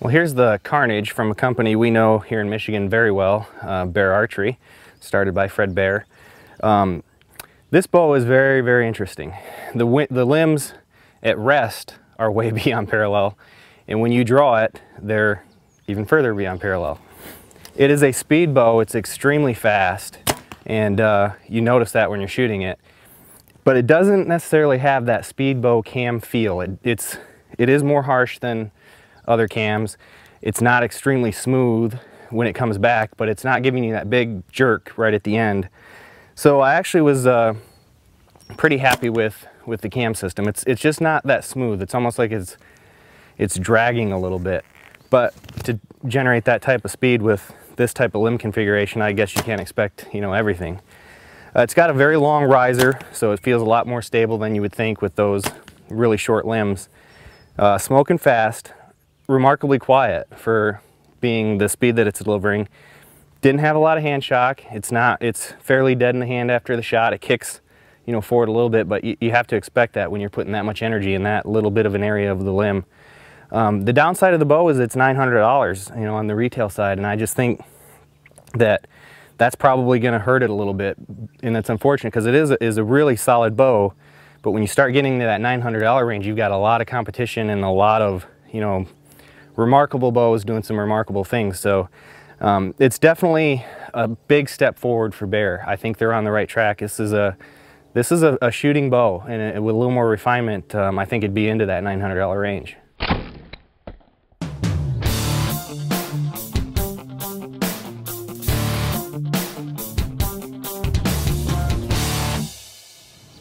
Well, here's the Carnage from a company we know here in Michigan very well, Bear Archery, started by Fred Bear. This bow is very, very interesting. The limbs at rest are way beyond parallel, and when you draw it, they're even further beyond parallel. It is a speed bow. It's extremely fast, and you notice that when you're shooting it. But it doesn't necessarily have that speed bow cam feel. It is more harsh than other cams. It's not extremely smooth when it comes back, but it's not giving you that big jerk right at the end. So I actually was pretty happy with the cam system. It's just not that smooth. It's almost like it's dragging a little bit. But to generate that type of speed with this type of limb configuration, I guess you can't expect, you know, everything. It's got a very long riser, so it feels a lot more stable than you would think with those really short limbs. Smoking fast, remarkably quiet for being the speed that it's delivering. Didn't have a lot of hand shock. It's fairly dead in the hand after the shot. It kicks, you know, forward a little bit, but you have to expect that when you're putting that much energy in that little bit of an area of the limb. The downside of the bow is it's $900, you know, on the retail side, and I just think that that's probably going to hurt it a little bit, and it's unfortunate because it is a really solid bow. But when you start getting to that $900 range, you've got a lot of competition and a lot of, you know, remarkable bows doing some remarkable things. So it's definitely a big step forward for Bear. I think they're on the right track. This is a shooting bow, and with a little more refinement, I think it'd be into that $900 range.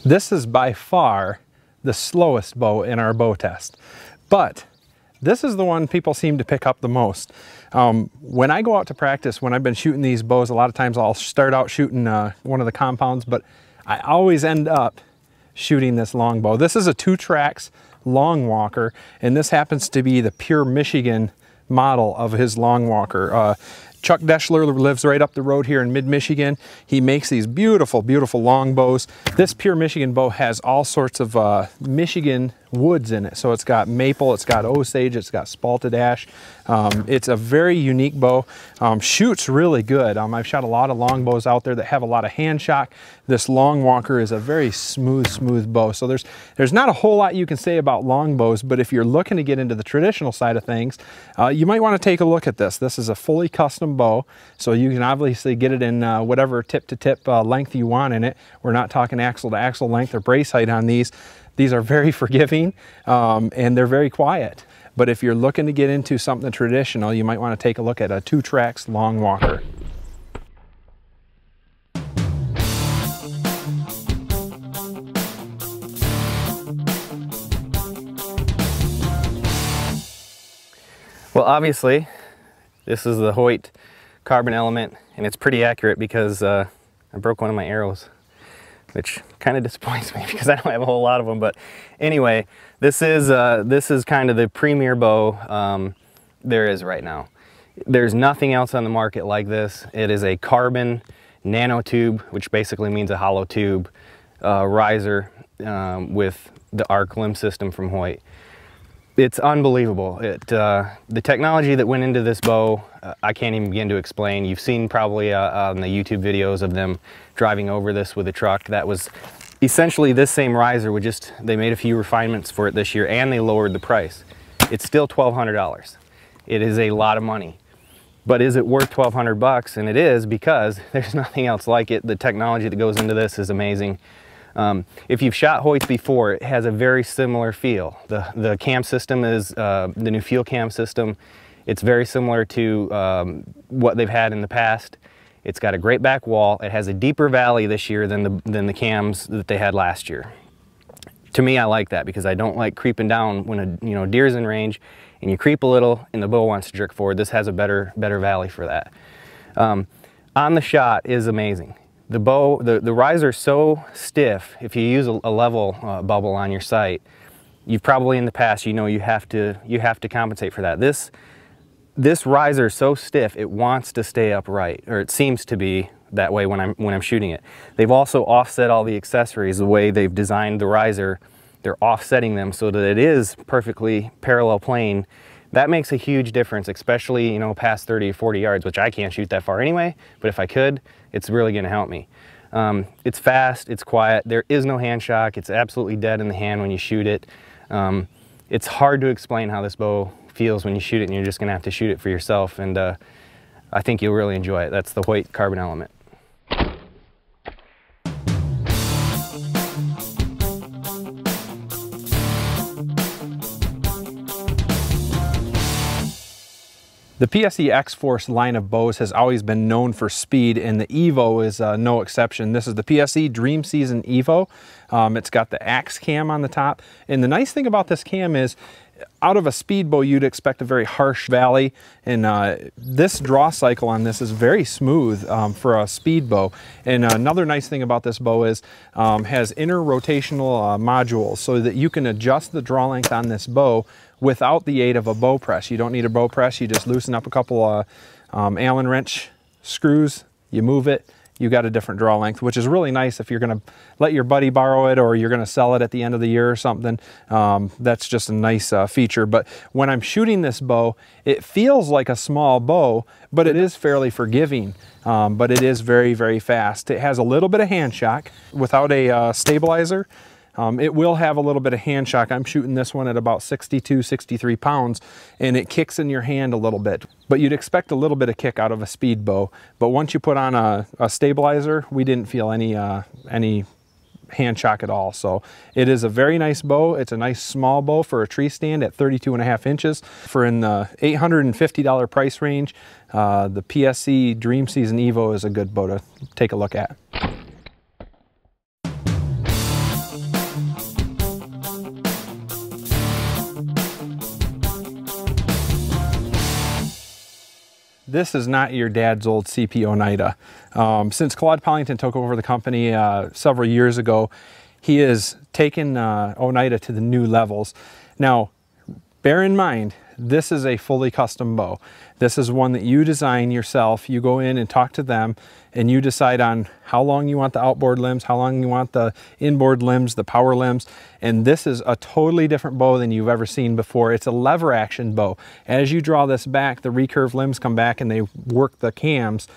This is by far the slowest bow in our bow test, but this is the one people seem to pick up the most. When I go out to practice, when I've been shooting these bows, a lot of times I'll start out shooting one of the compounds, but I always end up shooting this Longbow. This is a 2-tracks long walker, and this happens to be the pure Michigan model of his long walker. Chuck Deschler lives right up the road here in mid-Michigan. He makes these beautiful, beautiful long bows. This pure Michigan bow has all sorts of Michigan woods in it. So it's got maple, it's got osage, it's got spalted ash. It's a very unique bow. Shoots really good. I've shot a lot of long bows out there that have a lot of hand shock. This long walker is a very smooth bow. So there's not a whole lot you can say about long bows, but if you're looking to get into the traditional side of things, you might want to take a look at this. This is a fully custom bow, so you can obviously get it in whatever tip-to-tip length you want in it. We're not talking axle-to-axle length or brace height on these. These are very forgiving, and they're very quiet. But if you're looking to get into something traditional, you might want to take a look at a 2-tracks long walker. Well, obviously, this is the Hoyt Carbon element, and it's pretty accurate because I broke one of my arrows, which kind of disappoints me because I don't have a whole lot of them. But anyway, this is kind of the premier bow there is right now. There's nothing else on the market like this. It is a carbon nanotube, which basically means a hollow tube riser with the arc limb system from Hoyt. It's unbelievable. The technology that went into this bow, I can't even begin to explain. You've seen probably on the YouTube videos of them driving over this with a truck. That was essentially this same riser, they made a few refinements for it this year, and they lowered the price. It's still $1,200. It is a lot of money. But is it worth 1,200 bucks? And it is, because there's nothing else like it. The technology that goes into this is amazing. If you've shot Hoyts before, it has a very similar feel. The cam system is the new fuel cam system. It's very similar to what they've had in the past. It's got a great back wall. It has a deeper valley this year than the cams that they had last year. To me, I like that because I don't like creeping down when a deer's in range and you creep a little and the bow wants to jerk forward. This has a better valley for that. On the shot is amazing. The bow, the riser is so stiff. If you use a level bubble on your sight, you've probably in the past, you have to compensate for that. This riser is so stiff, it wants to stay upright, or it seems to be that way when I'm shooting it. They've also offset all the accessories. The way they've designed the riser, they're offsetting them so that it is perfectly parallel plane, That makes a huge difference, especially, you know, past 30 or 40 yards, which I can't shoot that far anyway, but if I could, it's really gonna help me. It's fast, it's quiet, there is no hand shock, it's absolutely dead in the hand when you shoot it. It's hard to explain how this bow feels when you shoot it, and you're just gonna have to shoot it for yourself, and I think you'll really enjoy it. That's the Hoyt Carbon element. The PSC X-Force line of bows has always been known for speed, and the Evo is no exception. This is the PSC Dream Season Evo. It's got the axe cam on the top, and the nice thing about this cam is, out of a speed bow, you'd expect a very harsh valley, and this draw cycle on this is very smooth for a speed bow. And another nice thing about this bow is has inner rotational modules, so that you can adjust the draw length on this bow without the aid of a bow press. You don't need a bow press, you just loosen up a couple Allen wrench screws, you move it, you got a different draw length, which is really nice if you're gonna let your buddy borrow it or you're gonna sell it at the end of the year or something. That's just a nice feature. But when I'm shooting this bow, it feels like a small bow, but it is fairly forgiving. But it is very, very fast. It has a little bit of hand shock without a stabilizer. It will have a little bit of hand shock. I'm shooting this one at about 62, 63 pounds, and it kicks in your hand a little bit. But you'd expect a little bit of kick out of a speed bow. But once you put on a stabilizer, we didn't feel any hand shock at all. So it is a very nice bow. It's a nice small bow for a tree stand at 32.5 inches. For in the $850 price range, the PSC Dream Season Evo is a good bow to take a look at. This is not your dad's old CP Oneida. Since Claude Pollington took over the company several years ago, he has taken Oneida to the new levels. Now, bear in mind, this is a fully custom bow. This is one that you design yourself. You go in and talk to them, and you decide on how long you want the outboard limbs, how long you want the inboard limbs, the power limbs, and this is a totally different bow than you've ever seen before. It's a lever action bow. As you draw this back, the recurve limbs come back and they work the cams.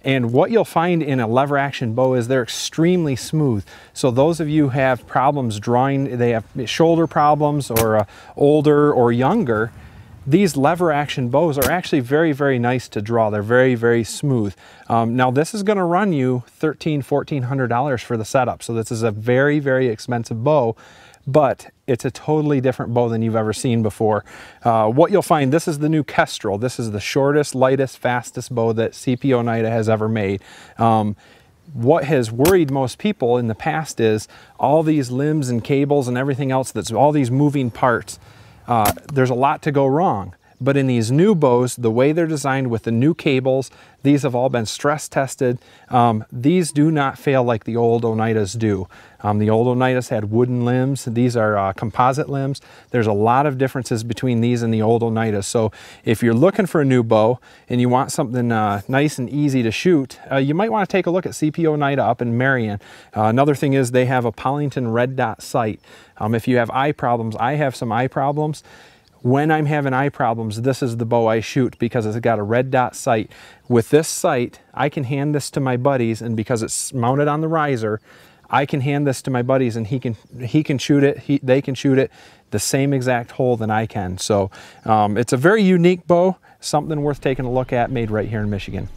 And what you'll find in a lever action bow is they're extremely smooth. So those of you who have problems drawing, they have shoulder problems or older or younger, these lever action bows are actually very, very nice to draw. They're very, very smooth. Now this is gonna run you $1,300, $1,400 for the setup. So this is a very, very expensive bow, but it's a totally different bow than you've ever seen before. What you'll find, this is the new Kestrel. This is the shortest, lightest, fastest bow that CP Oneida has ever made. What has worried most people in the past is all these limbs and cables and everything else, that's all these moving parts. There's a lot to go wrong. But in these new bows, the way they're designed with the new cables, these have all been stress tested. These do not fail like the old Oneidas do. The old Oneidas had wooden limbs. These are composite limbs. There's a lot of differences between these and the old Oneidas. So if you're looking for a new bow and you want something nice and easy to shoot, you might want to take a look at CP Oneida up in Marion. Another thing is they have a Pollington red dot sight. If you have eye problems, I have some eye problems. When I'm having eye problems, this is the bow I shoot because it's got a red dot sight. With this sight, I can hand this to my buddies, and because it's mounted on the riser, I can hand this to my buddies and he can shoot it, they can shoot it the same exact hole than I can. So it's a very unique bow, something worth taking a look at, made right here in Michigan.